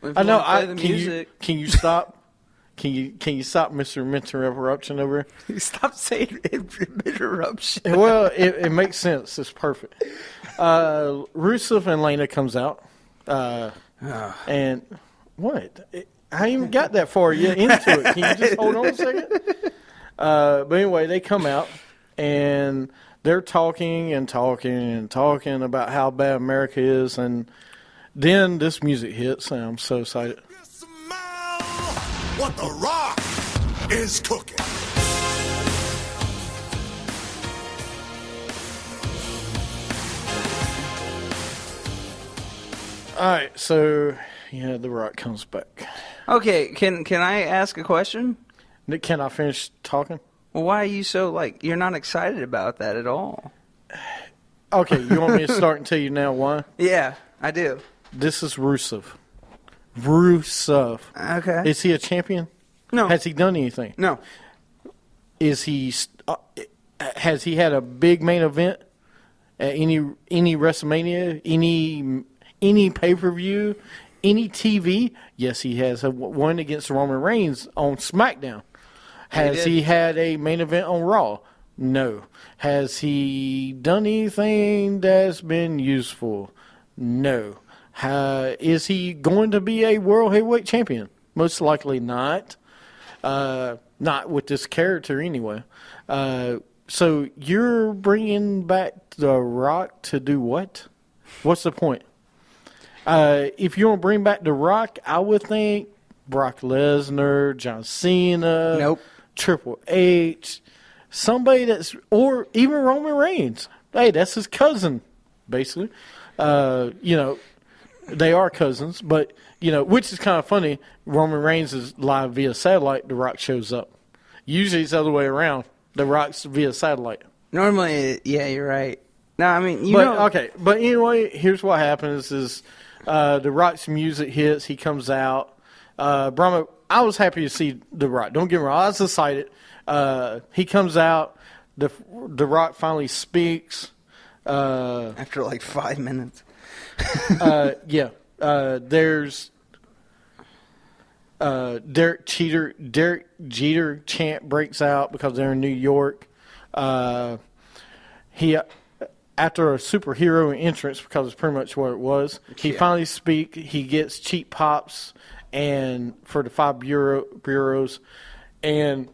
I know. Play the music. Can you stop? Can you stop, Mr. Interruption over here? Stop saying interruption. Well, it makes sense. It's perfect. Rusev and Lana comes out. And what? I ain't even got that far yet into it. Can you just hold on a second? But anyway, they come out, and they're talking about how bad America is, and then this music hits, and I'm so excited. Smell what the Rock is cooking. All right, so yeah, the Rock comes back. Okay, can I ask a question? Can I finish talking? Well, why are you so, you're not excited about that at all? Okay, you want me to start and tell you now why? Yeah, I do. This is Rusev. Rusev. Okay. Is he a champion? No. Has he done anything? No. Is he? Has he had a big main event at any WrestleMania, any pay-per-view, any TV? Yes, he has. One against Roman Reigns on SmackDown. Has he had a main event on Raw? No. Has he done anything that's been useful? No. Is he going to be a world heavyweight champion? Most likely not. Not with this character anyway. So you're bringing back The Rock to do what? What's the point? If you want to bring back The Rock, I would think Brock Lesnar, John Cena, Nope. Triple H, somebody that's, or even Roman Reigns. Hey, that's his cousin, basically. They are cousins, but, which is kind of funny. Roman Reigns is live via satellite. The Rock shows up. Usually it's the other way around. The Rock's via satellite. Normally, yeah, you're right. No, I mean, Okay, but anyway, here's what happens is The Rock's music hits. He comes out. Brahma, I was happy to see The Rock. Don't get me wrong. I was excited. He comes out. The Rock finally speaks. After 5 minutes. Yeah. There's Derek Jeter chant breaks out because they're in New York. He after a superhero entrance, because it's pretty much what it was, he finally speaks. He gets cheap pops and for the 5 bureaus, and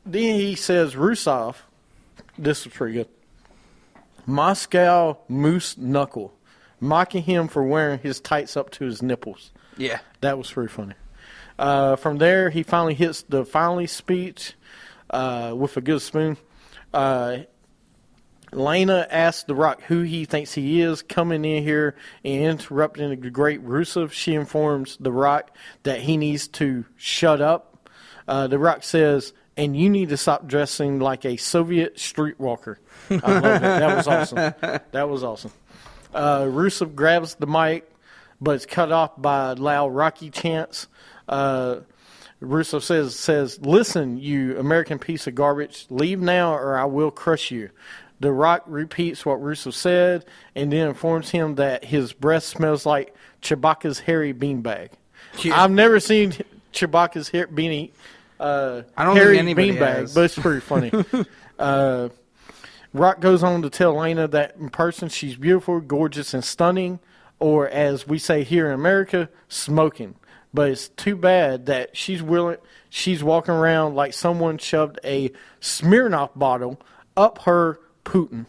then he says Rusev. This was pretty good. Moscow Moose Knuckle, mocking him for wearing his tights up to his nipples. Yeah. That was pretty funny. From there, he finally hits the finally speech with a good spoon. Lana asks The Rock who he thinks he is coming in here and interrupting the great Rusev. She informs The Rock that he needs to shut up. The Rock says, and you need to stop dressing like a Soviet streetwalker. I love it. That was awesome. That was awesome. Rusev grabs the mic, but it's cut off by loud Rocky chants. Rusev says, listen, you American piece of garbage, leave now or I will crush you. The Rock repeats what Rusev said and then informs him that his breath smells like Chewbacca's hairy beanbag. Yeah. I've never seen Chewbacca's hairy beanie. I don't hairy think anybody beanbag, has. but it's pretty funny. Rock goes on to tell Lana that in person she's beautiful, gorgeous, and stunning, or as we say here in America, smoking. But it's too bad that she's walking around like someone shoved a Smirnoff bottle up her Putin.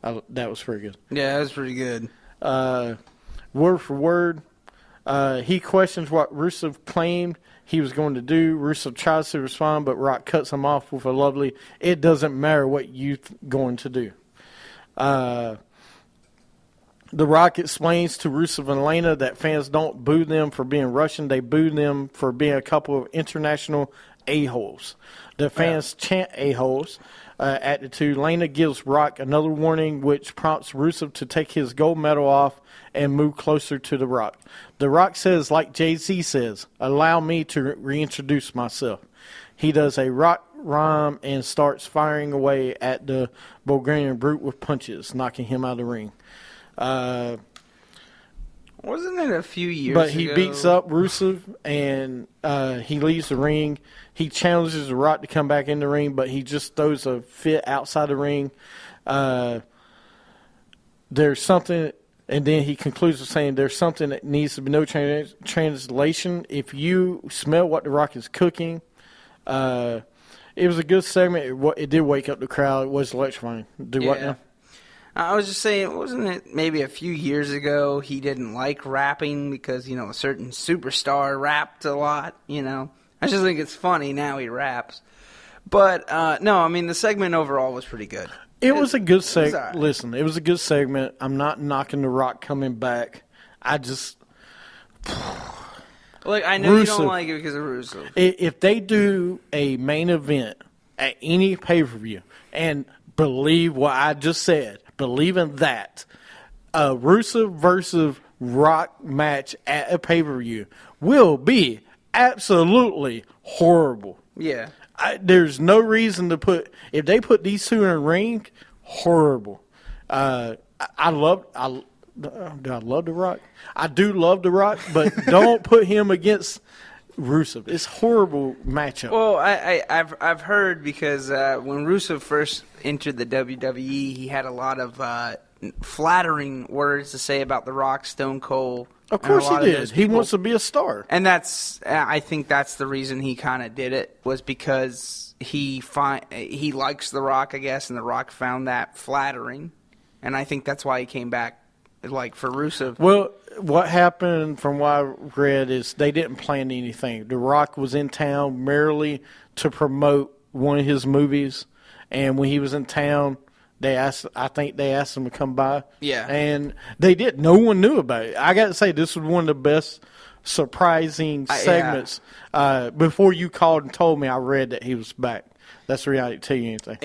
That was pretty good. Yeah, that was pretty good. Word for word, he questions what Rusev claimed he was going to do. Rusev tries to respond, but Rock cuts him off with a lovely, it doesn't matter what you're going to do. The Rock explains to Rusev and Lana that fans don't boo them for being Russian. They boo them for being a couple of international a-holes. The fans chant a-holes at the two. Lana gives Rock another warning, which prompts Rusev to take his gold medal off and move closer to The Rock. The Rock says, like Jay-Z says, allow me to reintroduce myself. He does a rock rhyme and starts firing away at the Bulgarian Brute with punches, knocking him out of the ring. Wasn't it a few years But he ago? beats up Rusev, and he leaves the ring. He challenges The Rock to come back in the ring, but he just throws a fit outside the ring. There's something, and then he concludes with saying there's something that needs to be no translation. If you smell what The Rock is cooking, it was a good segment. It did wake up the crowd. It was electrifying. What now? I was just saying, wasn't it maybe a few years ago he didn't like rapping because, a certain superstar rapped a lot, I just think it's funny now he raps. But, no, I mean, the segment overall was pretty good. It was a good segment. Right. Listen, it was a good segment. I'm not knocking The Rock coming back. I just... Like, I know you don't like it because of Rusev. If they do a main event at any pay-per-view, and believe what I just said, believe in that, a Rusev versus Rock match at a pay-per-view will be absolutely horrible. Yeah. There's no reason to if they put these two in a ring, horrible. Do I love The Rock? I do love The Rock, but don't put him against Rusev. It's a horrible matchup. Well, I've heard because when Rusev first entered the WWE, he had a lot of flattering words to say about The Rock, Stone Cold. Of course he did. He wants to be a star. And I think that's the reason he kind of did it, was because he likes The Rock, I guess, and The Rock found that flattering. And I think that's why he came back, like, for Rusev. Well, what happened from what I read is they didn't plan anything. The Rock was in town merely to promote one of his movies, and when he was in town, I think they asked him to come by. Yeah. And they did. No one knew about it. I got to say, this was one of the best surprising segments. Yeah. Before you called and told me, I read that he was back. That's the reality. I didn't tell you anything.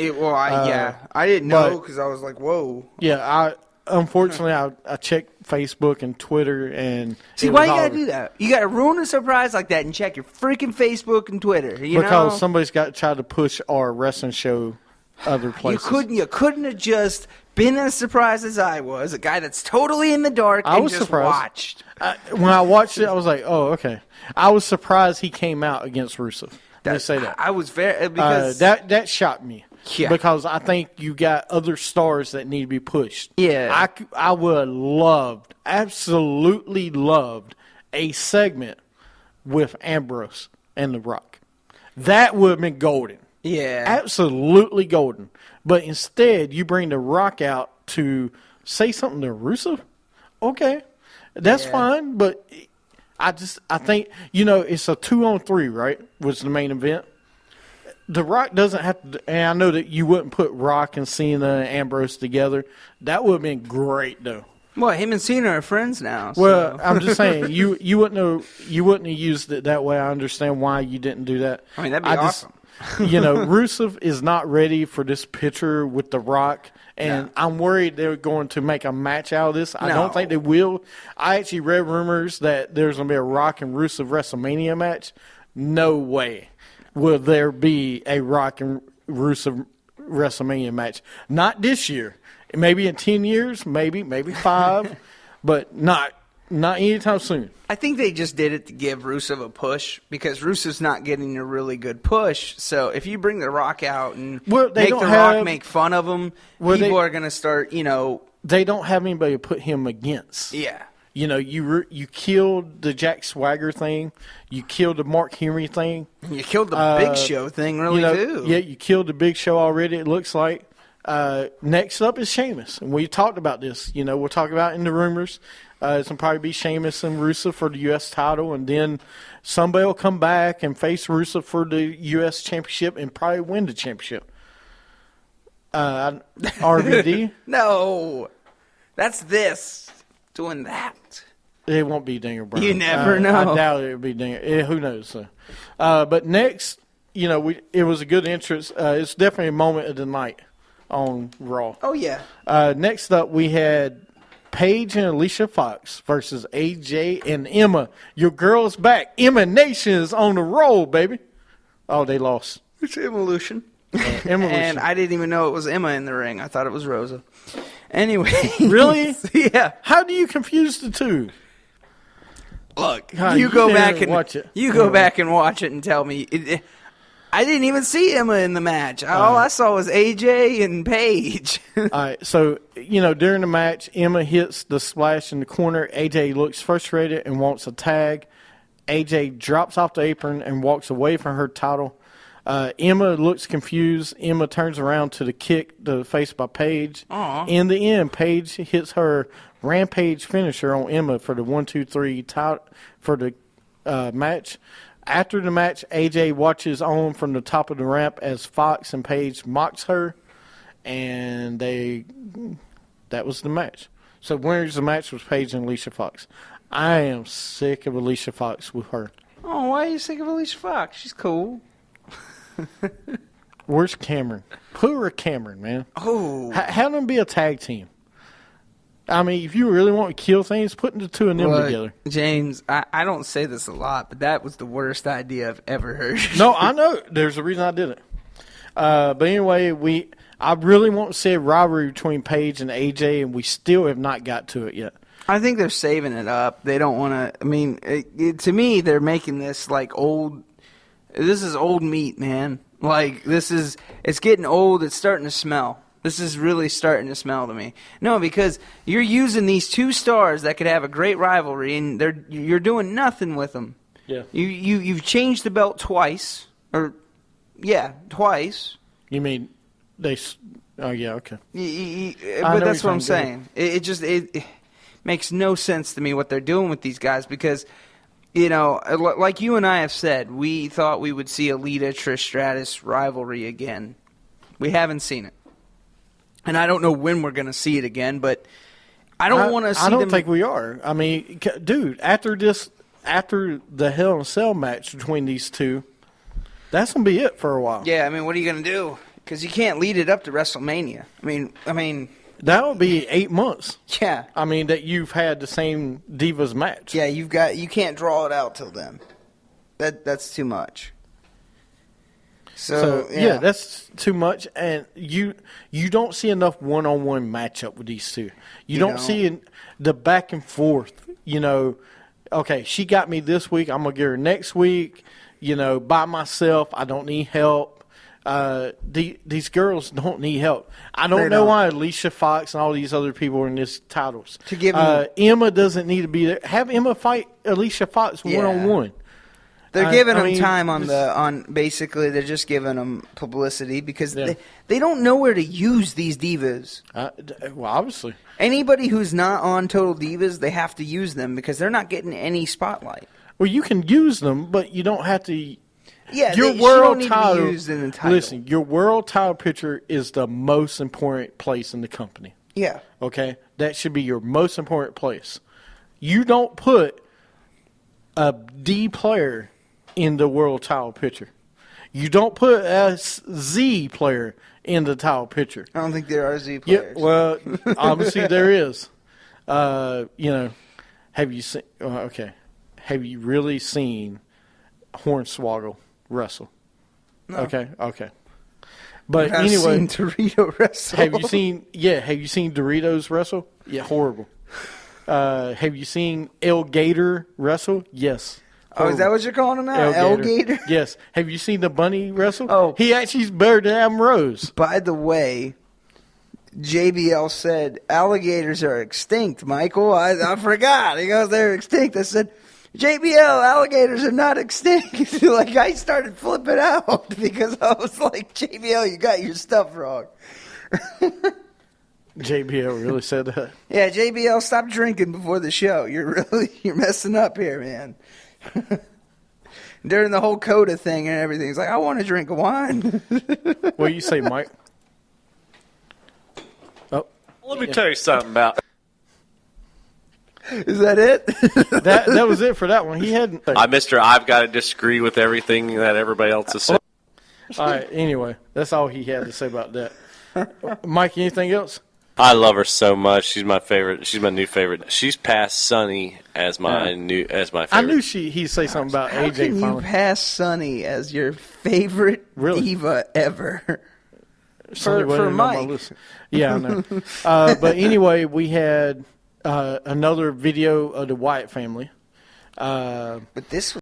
I didn't know because I was like, whoa. Yeah, unfortunately, I checked Facebook and Twitter and see why you gotta do that. You gotta ruin a surprise like that and check your freaking Facebook and Twitter. Because somebody's got to try to push our wrestling show other places. You couldn't have just been as surprised as I was, a guy that's totally in the dark. I was just surprised. Watched. When I watched it, I was like, oh, okay. I was surprised he came out against Rusev. Let's say that. I was very because that shocked me. Yeah. Because I think you got other stars that need to be pushed. Yeah. I would have absolutely loved a segment with Ambrose and The Rock. That would have been golden. Yeah. Absolutely golden. But instead, you bring The Rock out to say something to Rusev? Okay. That's fine, but I think, it's a 2-on-3, right? Was the main event. The Rock doesn't have to, and I know that you wouldn't put Rock and Cena and Ambrose together. That would have been great, though. Well, him and Cena are friends now. So. Well, I'm just saying you wouldn't have used it that way. I understand why you didn't do that. I mean, that'd be awesome. Rusev is not ready for this picture with The Rock, and I'm worried they're going to make a match out of this. I don't think they will. I actually read rumors that there's going to be a Rock and Rusev WrestleMania match. No way will there be a Rock and Rusev WrestleMania match. Not this year. Maybe in 10 years, maybe 5, but not anytime soon. I think they just did it to give Rusev a push because Rusev's not getting a really good push. So if you bring The Rock out and Rock make fun of him, people are going to start, They don't have anybody to put him against. Yeah. You killed the Jack Swagger thing. You killed the Mark Henry thing. You killed the Big Show thing, too. Yeah, you killed the Big Show already, it looks like. Next up is Sheamus. And we talked about this. We'll talk about it in the rumors. It's going to probably be Sheamus and Rusev for the U.S. title. And then somebody will come back and face Rusev for the U.S. championship and probably win the championship. RVD? No. That's this. Doing that. It won't be Dinger Brown. You never know. I doubt it will be Dinger. Who knows? But next, it was a good entrance. It's definitely a moment of the night on Raw. Oh, yeah. Next up, we had Paige and Alicia Fox versus AJ and Emma. Your girl's back. Emma Nation is on the roll, baby. Oh, they lost. It's Evolution. Evolution. And I didn't even know it was Emma in the ring. I thought it was Rosa. Anyway. Really? Yeah. How do you confuse the two? Look, God, you go didn't back and watch it. You go back and watch it and tell me. I didn't even see Emma in the match. All I saw was AJ and Paige. All right, so, during the match, Emma hits the splash in the corner. AJ looks frustrated and wants a tag. AJ drops off the apron and walks away from her title. Emma looks confused. Emma turns around to the kick to the face by Paige. In the end, Paige hits her Rampage finisher on Emma for the 1-2-3 title for the match. After the match, AJ watches on from the top of the ramp as Fox and Paige mocks her, and that was the match. So winners of the match was Paige and Alicia Fox. I am sick of Alicia Fox with her. Oh, why are you sick of Alicia Fox? She's cool. Where's Cameron? Put her Cameron, man. Oh. Have them be a tag team. I mean, if you really want to kill things, put the two of them together. James, I don't say this a lot, but that was the worst idea I've ever heard. No, I know. There's a reason I did it. But anyway, I really want to see a rivalry between Paige and AJ, and we still have not got to it yet. I think they're saving it up. They don't want to. I mean, to me, they're making this like old. This is old meat, man. Like, it's getting old. It's starting to smell. This is really starting to smell to me. No, because you're using these two stars that could have a great rivalry, and you're doing nothing with them. Yeah. You've changed the belt twice, twice. You mean they? Oh yeah, okay. But that's what I'm saying. It makes no sense to me what they're doing with these guys because, like you and I have said, we thought we would see a Lita Trish Stratus rivalry again. We haven't seen it. And I don't know when we're going to see it again, but I don't want to see them. I don't think we are. I mean, dude, after the Hell in a Cell match between these two, that's going to be it for a while. Yeah, I mean, what are you going to do? Because you can't lead it up to WrestleMania. I mean, that would be 8 months. Yeah. I mean, that you've had the same Divas match. Yeah, you can't draw it out till then. That's too much. So yeah, that's too much, and you don't see enough one-on-one matchup with these two. You don't see the back and forth. Okay, she got me this week. I'm gonna get her next week. By myself. I don't need help. These girls don't need help. I don't know why Alicia Fox and all these other people are in these titles. To give Emma doesn't need to be there. Have Emma fight Alicia Fox one-on-one. They're giving them time on basically they're just giving them publicity because they don't know where to use these divas. Well, obviously. Anybody who's not on Total Divas, they have to use them because they're not getting any spotlight. Well, you can use them, but you don't have to. Yeah, your she world don't need title. to be used in the title. Listen, your world title picture is the most important place in the company. Yeah. Okay? That should be your most important place. You don't put a D player in the world title picture. You don't put a Z player in the title picture. I don't think there are Z players. Yeah, well, obviously there is. Have you seen? Okay, have you really seen Hornswoggle wrestle? No. Okay. But I've anyway, seen Dorito wrestle. Have you seen? Yeah, have you seen Doritos wrestle? Yeah, horrible. Have you seen El Gator wrestle? Yes. Oh, is that what you're calling him now? El Gator? Yes. Have you seen the bunny wrestle? Oh. He actually is better than Adam Rose. By the way, JBL said alligators are extinct, Michael. I forgot. He goes, they're extinct. I said, JBL, alligators are not extinct. Like, I started flipping out because I was like, JBL, you got your stuff wrong. JBL really said that? Yeah, JBL, stop drinking before the show. You're messing up here, man. During the whole Coda thing and everything, it's like, I want to drink wine. What do you say, Mike? Oh, let me tell you something about. Is that it? that was it for that one. He hadn't. Mister, I've got to disagree with everything that everybody else has said. All right. Anyway, that's all he had to say about that. Mike, anything else? I love her so much. She's my favorite. She's my new favorite. She's passed Sunny as my favorite. I knew he'd say something about How AJ. can you pass Sunny as your favorite diva ever? For Mike. Yeah, I know. But anyway, we had another video of the Wyatt family. But this